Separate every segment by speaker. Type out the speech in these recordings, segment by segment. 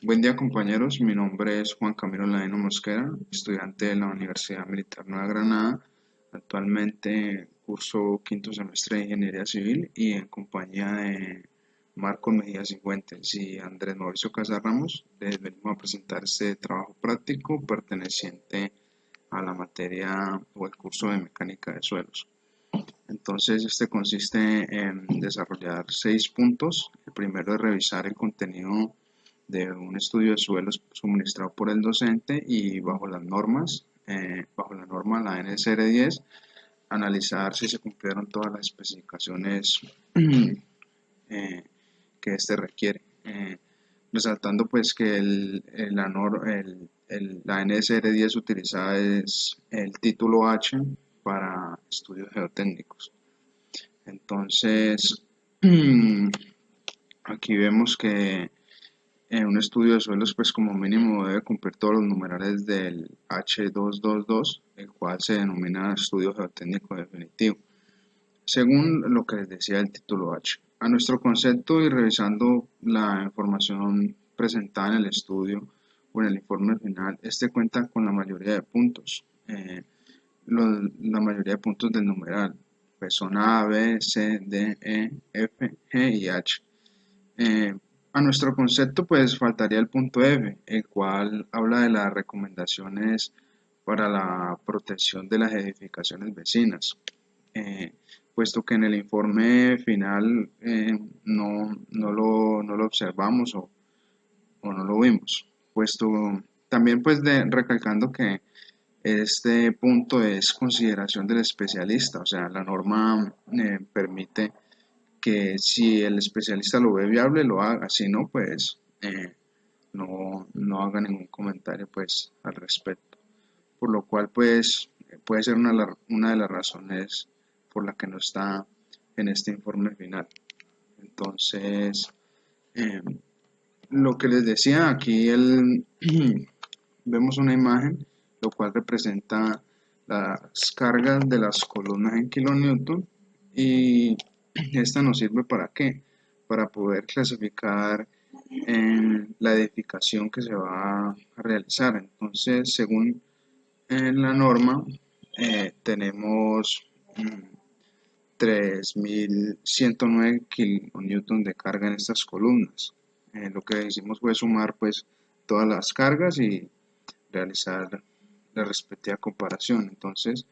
Speaker 1: Buen día compañeros, mi nombre es Juan Camilo Ladino Mosquera, estudiante de la Universidad Militar Nueva Granada. Actualmente curso quinto semestre de Ingeniería Civil y en compañía de Marcos Mejía Cifuentes y Andrés Mauricio Casarramos les venimos a presentar este trabajo práctico perteneciente a la materia o el curso de Mecánica de Suelos. Entonces, este consiste en desarrollar 6 puntos. El primero es revisar el contenido de un estudio de suelos suministrado por el docente y bajo las normas, bajo la norma la NSR 10, analizar si se cumplieron todas las especificaciones eh, que este requiere. Resaltando pues que la NSR 10 utilizada es el título H para estudios geotécnicos. Entonces, aquí vemos que en un estudio de suelos, pues como mínimo debe cumplir todos los numerales del H222, el cual se denomina estudio geotécnico definitivo, según lo que les decía el título H. A nuestro concepto y revisando la información presentada en el estudio o en el informe final, este cuenta con la mayoría de puntos. La mayoría de puntos del numeral, pues son A, B, C, D, E, F, G y H. Eh, a nuestro concepto pues faltaría el punto F, el cual habla de las recomendaciones para la protección de las edificaciones vecinas, eh, puesto que en el informe final no lo observamos o no lo vimos, puesto también pues recalcando que este punto es consideración del especialista, o sea, la norma permite que si el especialista lo ve viable, lo haga, si no, pues no haga ningún comentario pues al respecto. Por lo cual pues puede ser una de las razones por la que no está en este informe final. Entonces, eh, lo que les decía, aquí vemos una imagen, lo cual representa las cargas de las columnas en kilonewton y esta nos sirve para qué? Para poder clasificar la edificación que se va a realizar. Entonces, según la norma, tenemos 3109 kilonewton de carga en estas columnas. Lo que hicimos fue sumar pues todas las cargas y realizar la respectiva comparación. Entonces,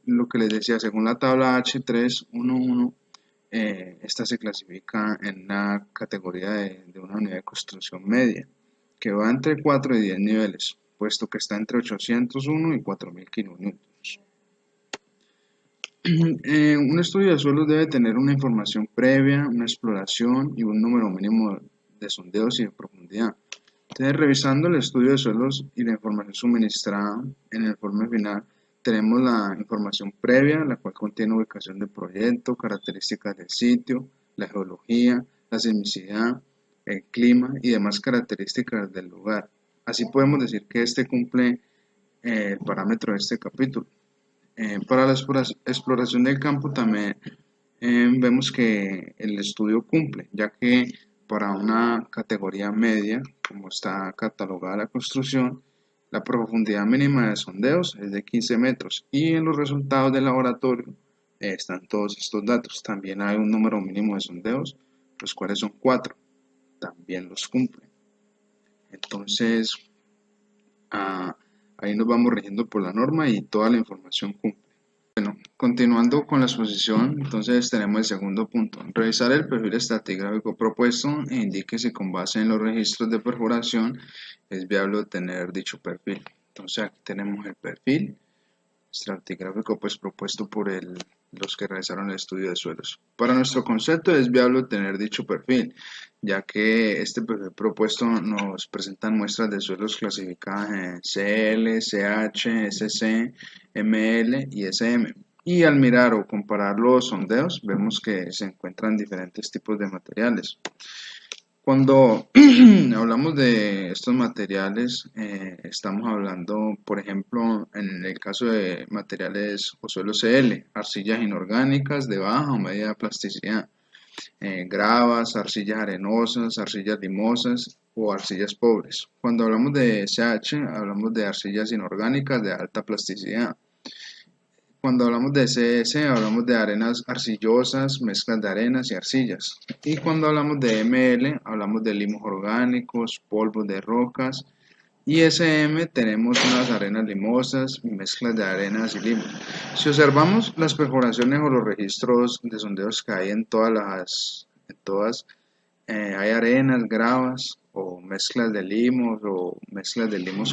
Speaker 1: lo que les decía, según la tabla H311, esta se clasifica en una categoría de una unidad de construcción media, que va entre 4 y 10 niveles, puesto que está entre 801 y 4000 kilonewtons. Un estudio de suelos debe tener una información previa, una exploración y un número mínimo de sondeos y de profundidad. Entonces, revisando el estudio de suelos y la información suministrada en el informe final, tenemos la información previa, la cual contiene ubicación del proyecto, características del sitio, la geología, la sismicidad, el clima y demás características del lugar. Así podemos decir que este cumple el parámetro de este capítulo. Para la exploración del campo también vemos que el estudio cumple, ya que para una categoría media, como está catalogada la construcción, la profundidad mínima de sondeos es de 15 metros y en los resultados del laboratorio están todos estos datos. También hay un número mínimo de sondeos, los cuales son 4, también los cumple. Entonces, ah, ahí nos vamos rigiendo por la norma y toda la información cumple. Bueno, continuando con la exposición, entonces tenemos el segundo punto. Revisar el perfil estratigráfico propuesto e indique si con base en los registros de perforación es viable obtener dicho perfil. Entonces aquí tenemos el perfil estratigráfico pues propuesto por los que realizaron el estudio de suelos. Para nuestro concepto es viable obtener dicho perfil, ya que este perfil propuesto nos presenta muestras de suelos clasificadas en CL, CH, SC, ML y SM. Y al mirar o comparar los sondeos, vemos que se encuentran diferentes tipos de materiales. Cuando hablamos de estos materiales, estamos hablando, por ejemplo, en el caso de materiales o suelos CL, arcillas inorgánicas de baja o media plasticidad. gravas, arcillas arenosas, arcillas limosas o arcillas pobres. Cuando hablamos de SH, hablamos de arcillas inorgánicas de alta plasticidad. Cuando hablamos de CS, hablamos de arenas arcillosas, mezclas de arenas y arcillas. Y cuando hablamos de ML, hablamos de limos orgánicos, polvos de rocas. Y SM tenemos unas arenas limosas, mezclas de arenas y limos. Si observamos las perforaciones o los registros de sondeos que hay hay arenas, gravas o mezclas de limos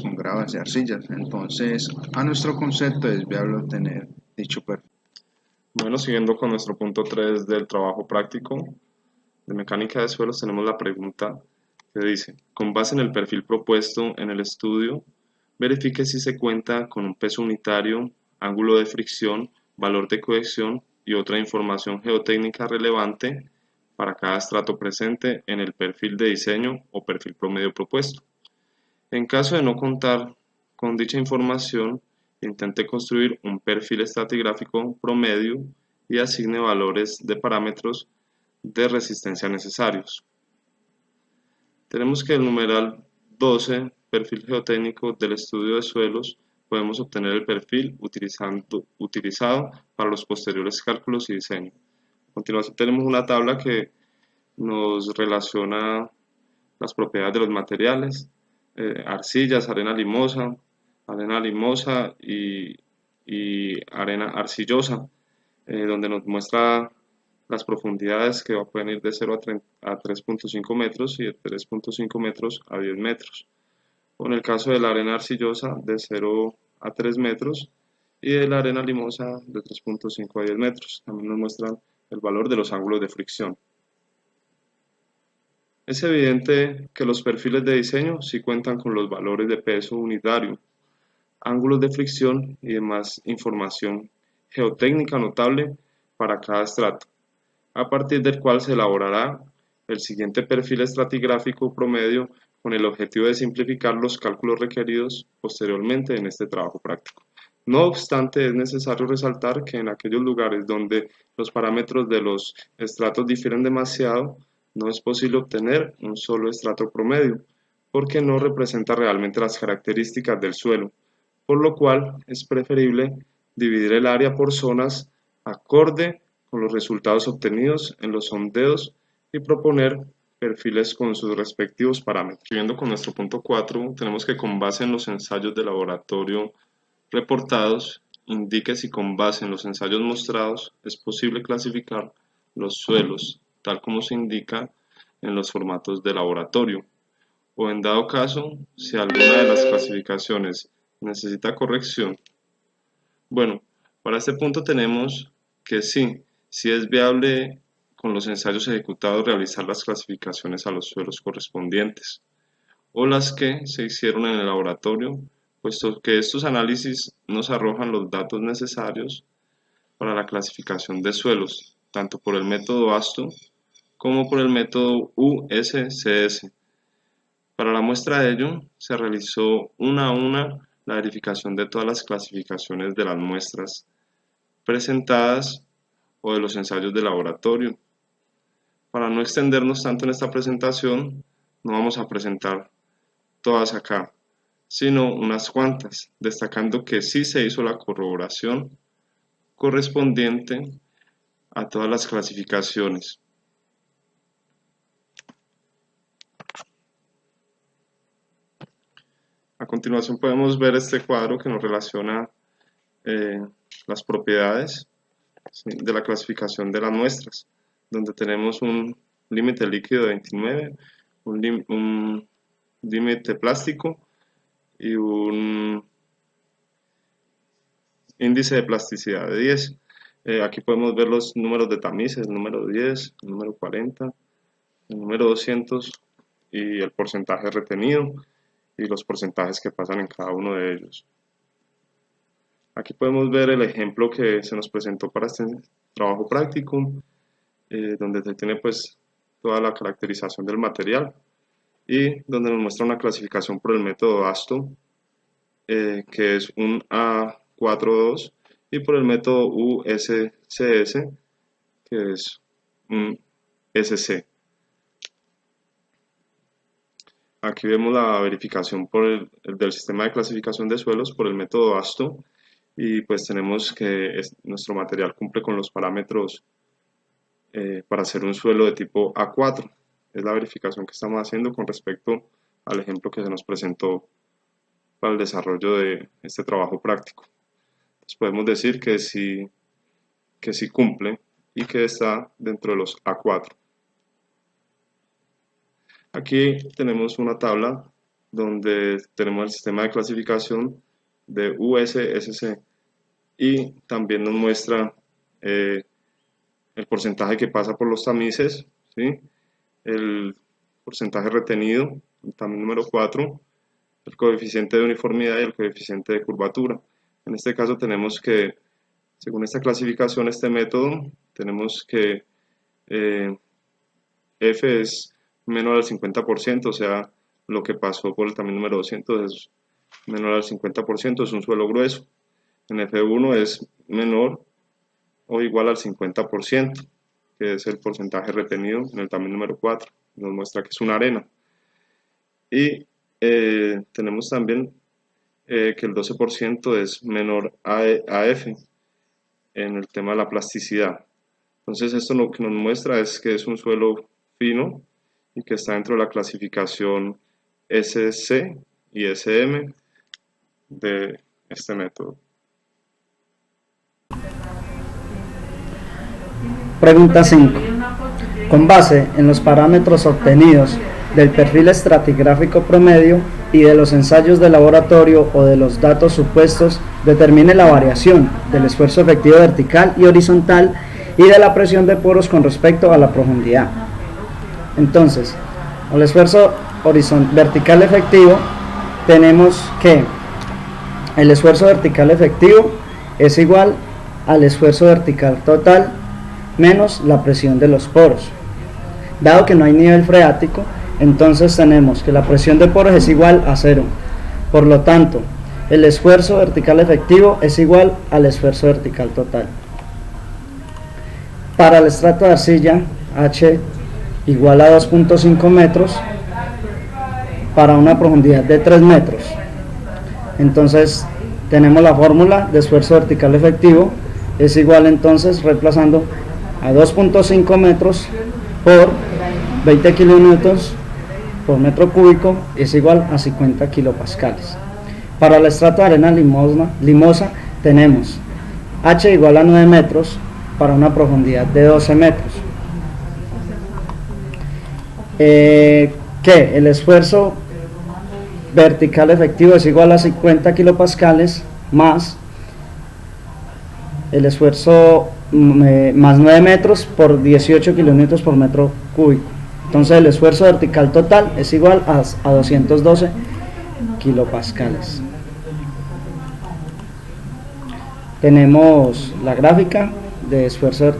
Speaker 1: con gravas y arcillas. Entonces, a nuestro concepto es viable obtener dicho perfil.
Speaker 2: Bueno, siguiendo con nuestro punto 3 del trabajo práctico de mecánica de suelos, tenemos la pregunta que dice: con base en el perfil propuesto en el estudio, verifique si se cuenta con un peso unitario, ángulo de fricción, valor de cohesión y otra información geotécnica relevante para cada estrato presente en el perfil de diseño o perfil promedio propuesto. En caso de no contar con dicha información, intente construir un perfil estratigráfico promedio y asigne valores de parámetros de resistencia necesarios. Tenemos que el numeral 12, perfil geotécnico del estudio de suelos, podemos obtener el perfil utilizado para los posteriores cálculos y diseño. A continuación tenemos una tabla que nos relaciona las propiedades de los materiales, arcillas, arena limosa y arena arcillosa, donde nos muestra las profundidades que pueden ir de 0 a 3.5 metros y de 3.5 metros a 10 metros. O en el caso de la arena arcillosa, de 0 a 3 metros y de la arena limosa de 3.5 a 10 metros. También nos muestran el valor de los ángulos de fricción. Es evidente que los perfiles de diseño sí cuentan con los valores de peso unitario, ángulos de fricción y demás información geotécnica notable para cada estrato, a partir del cual se elaborará el siguiente perfil estratigráfico promedio con el objetivo de simplificar los cálculos requeridos posteriormente en este trabajo práctico. No obstante, es necesario resaltar que en aquellos lugares donde los parámetros de los estratos difieren demasiado, no es posible obtener un solo estrato promedio, porque no representa realmente las características del suelo, por lo cual es preferible dividir el área por zonas acorde con los resultados obtenidos en los sondeos y proponer perfiles con sus respectivos parámetros. Siguiendo con nuestro punto 4, tenemos que con base en los ensayos de laboratorio reportados, indique si con base en los ensayos mostrados es posible clasificar los suelos, tal como se indica en los formatos de laboratorio, o en dado caso, si alguna de las clasificaciones necesita corrección. Bueno, para este punto tenemos que sí es viable con los ensayos ejecutados realizar las clasificaciones a los suelos correspondientes o las que se hicieron en el laboratorio, puesto que estos análisis nos arrojan los datos necesarios para la clasificación de suelos, tanto por el método ASTO como por el método USCS. Para la muestra de ello, se realizó una a una la verificación de todas las clasificaciones de las muestras presentadas o de los ensayos de laboratorio. Para no extendernos tanto en esta presentación, no vamos a presentar todas acá, sino unas cuantas, destacando que sí se hizo la corroboración correspondiente a todas las clasificaciones. A continuación podemos ver este cuadro que nos relaciona las propiedades, ¿sí?, de la clasificación de las muestras, donde tenemos un límite líquido de 29, un límite plástico y un índice de plasticidad de 10. Aquí podemos ver los números de tamices, el número 10, el número 40, el número 200 y el porcentaje retenido y los porcentajes que pasan en cada uno de ellos. Aquí podemos ver el ejemplo que se nos presentó para este trabajo práctico, donde se tiene pues toda la caracterización del material y donde nos muestra una clasificación por el método ASTO, que es un A42, y por el método USCS, que es un SC. Aquí vemos la verificación del sistema de clasificación de suelos por el método ASTO, y pues tenemos que nuestro material cumple con los parámetros para hacer un suelo de tipo A4. Es la verificación que estamos haciendo con respecto al ejemplo que se nos presentó para el desarrollo de este trabajo práctico. Entonces podemos decir que sí cumple y que está dentro de los A4. Aquí tenemos una tabla donde tenemos el sistema de clasificación de USSC y también nos muestra el porcentaje que pasa por los tamices, ¿sí? El porcentaje retenido, el tamiz número 4, el coeficiente de uniformidad y el coeficiente de curvatura. En este caso tenemos que, según esta clasificación, este método, tenemos que F es menor al 50%, o sea, lo que pasó por el tamiz número 200 es menor al 50%, es un suelo grueso. En F1 es menor o igual al 50%, que es el porcentaje retenido en el tamiz número 4, nos muestra que es una arena. Y tenemos también que el 12% es menor a F en el tema de la plasticidad. Entonces esto lo que nos muestra es que es un suelo fino y que está dentro de la clasificación SC y SM de este método.
Speaker 3: Pregunta 5. Con base en los parámetros obtenidos del perfil estratigráfico promedio y de los ensayos de laboratorio o de los datos supuestos, determine la variación del esfuerzo efectivo vertical y horizontal y de la presión de poros con respecto a la profundidad. Entonces, al esfuerzo vertical efectivo, tenemos que el esfuerzo vertical efectivo es igual al esfuerzo vertical total menos la presión de los poros. Dado que no hay nivel freático, entonces tenemos que la presión de poros es igual a 0. Por lo tanto, el esfuerzo vertical efectivo es igual al esfuerzo vertical total. Para el estrato de arcilla, H igual a 2.5 metros para una profundidad de 3 metros. Entonces tenemos la fórmula de esfuerzo vertical efectivo, es igual entonces, reemplazando a 2.5 metros por 20 kilonewtons por metro cúbico, es igual a 50 kilopascales. Para el estrato de arena limosa tenemos H igual a 9 metros para una profundidad de 12 metros. Que el esfuerzo vertical efectivo es igual a 50 kilopascales más el esfuerzo más 9 metros por 18 kilonewtons por metro cúbico. Entonces el esfuerzo vertical total es igual a 212 kilopascales. Tenemos la gráfica de esfuerzo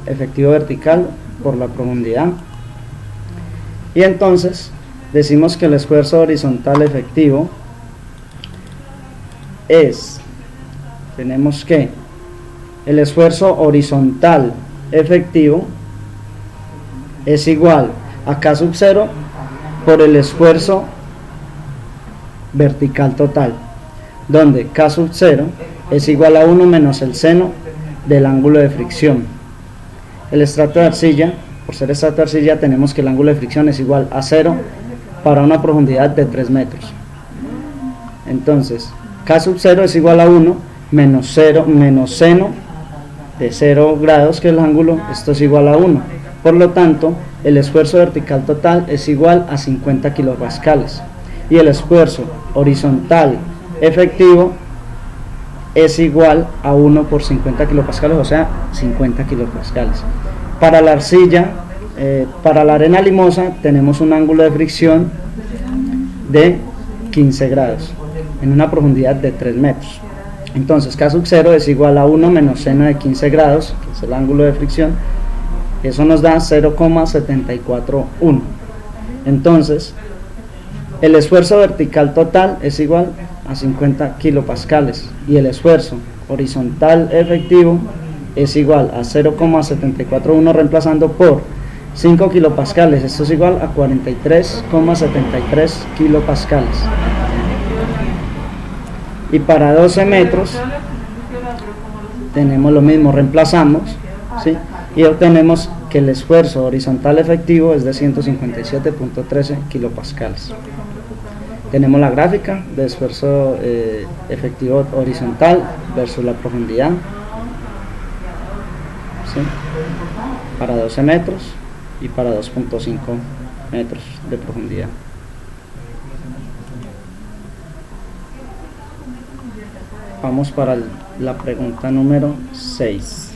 Speaker 3: efectivo vertical por la profundidad. Y entonces decimos que el esfuerzo horizontal efectivo es, tenemos que el esfuerzo horizontal efectivo es igual a K sub 0 por el esfuerzo vertical total, donde K sub 0 es igual a 1 menos el seno del ángulo de fricción. El estrato de arcilla, por ser estrato de arcilla, tenemos que el ángulo de fricción es igual a 0 para una profundidad de 3 metros. Entonces, K sub 0 es igual a 1 menos seno de 0 grados, que es el ángulo, esto es igual a 1. Por lo tanto, el esfuerzo vertical total es igual a 50 kilopascales. Y el esfuerzo horizontal efectivo es igual a 1 por 50 kilopascales, o sea, 50 kilopascales. Para la arcilla, para la arena limosa, tenemos un ángulo de fricción de 15 grados en una profundidad de 3 metros. Entonces, K sub 0 es igual a 1 menos seno de 15 grados, que es el ángulo de fricción. Eso nos da 0,741. Entonces, el esfuerzo vertical total es igual a 50 kilopascales y el esfuerzo horizontal efectivo es igual a 0,741, reemplazando por 5 kilopascales, esto es igual a 43,73 kilopascales. Y para 12 metros tenemos lo mismo, reemplazamos, ¿sí? Y obtenemos que el esfuerzo horizontal efectivo es de 157,13 kilopascales. Tenemos la gráfica de esfuerzo efectivo horizontal versus la profundidad, ¿sí? Para 12 metros y para 2,5 metros de profundidad. Vamos para la pregunta número 6.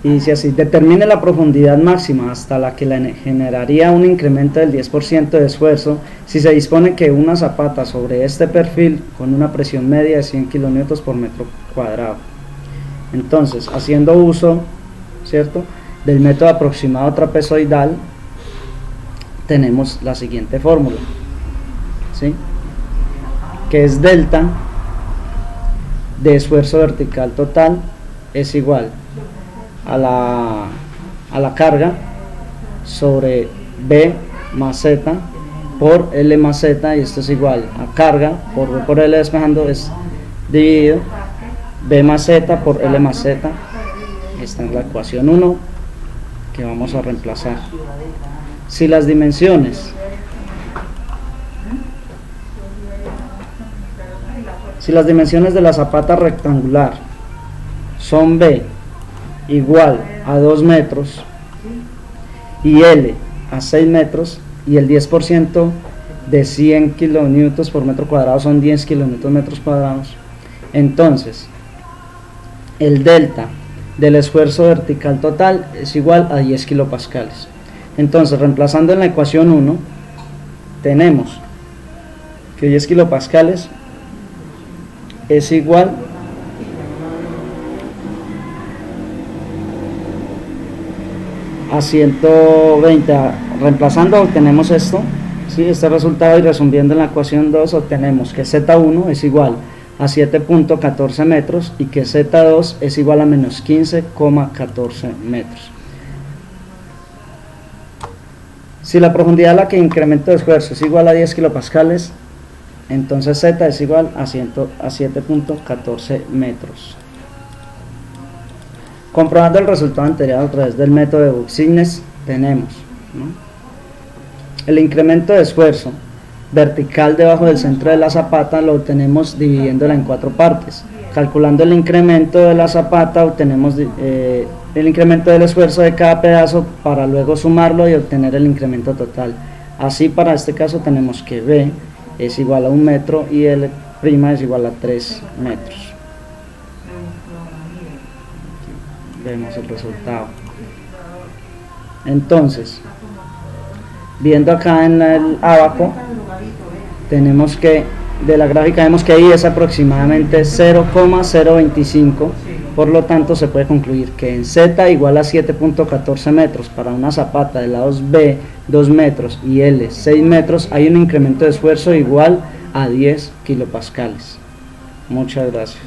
Speaker 3: Y dice así: determine la profundidad máxima hasta la que le generaría un incremento del 10% de esfuerzo si se dispone que una zapata sobre este perfil con una presión media de 100 kN por metro cuadrado. Entonces, haciendo uso, ¿cierto?, del método aproximado trapezoidal, tenemos la siguiente fórmula, ¿sí?, que es delta de esfuerzo vertical total es igual a la carga sobre B más Z por L más Z, y esto es igual a carga por B por L despejando es dividido B más Z por L más Z. Esta es la ecuación 1 que vamos a reemplazar. Si las dimensiones de la zapata rectangular son B igual a 2 metros y L a 6 metros y el 10% de 100 kN por metro cuadrado son 10 kN metros cuadrados, entonces el delta del esfuerzo vertical total es igual a 10 kilopascales. Entonces, reemplazando en la ecuación 1, tenemos que 10 kilopascales es igual a 120. Reemplazando obtenemos esto, ¿sí?, este resultado, y resolviendo en la ecuación 2 obtenemos que Z1 es igual a 7,14 metros y que Z2 es igual a menos 15,14 metros. Si la profundidad a la que incremento de esfuerzo es igual a 10 kilopascales, entonces Z es igual a 7,14 metros. Comprobando el resultado anterior a través del método de Boussinesq, tenemos, ¿no?, el incremento de esfuerzo vertical debajo del centro de la zapata lo obtenemos dividiéndola en 4 partes. Calculando el incremento de la zapata, obtenemos el incremento del esfuerzo de cada pedazo para luego sumarlo y obtener el incremento total. Así, para este caso tenemos que B es igual a 1 metro y L' es igual a 3 metros. Vemos el resultado. Entonces, viendo acá en el abaco, tenemos que de la gráfica vemos que I es aproximadamente 0,025, por lo tanto se puede concluir que en Z igual a 7,14 metros para una zapata de lados B 2 metros y L 6 metros hay un incremento de esfuerzo igual a 10 kilopascales. Muchas gracias.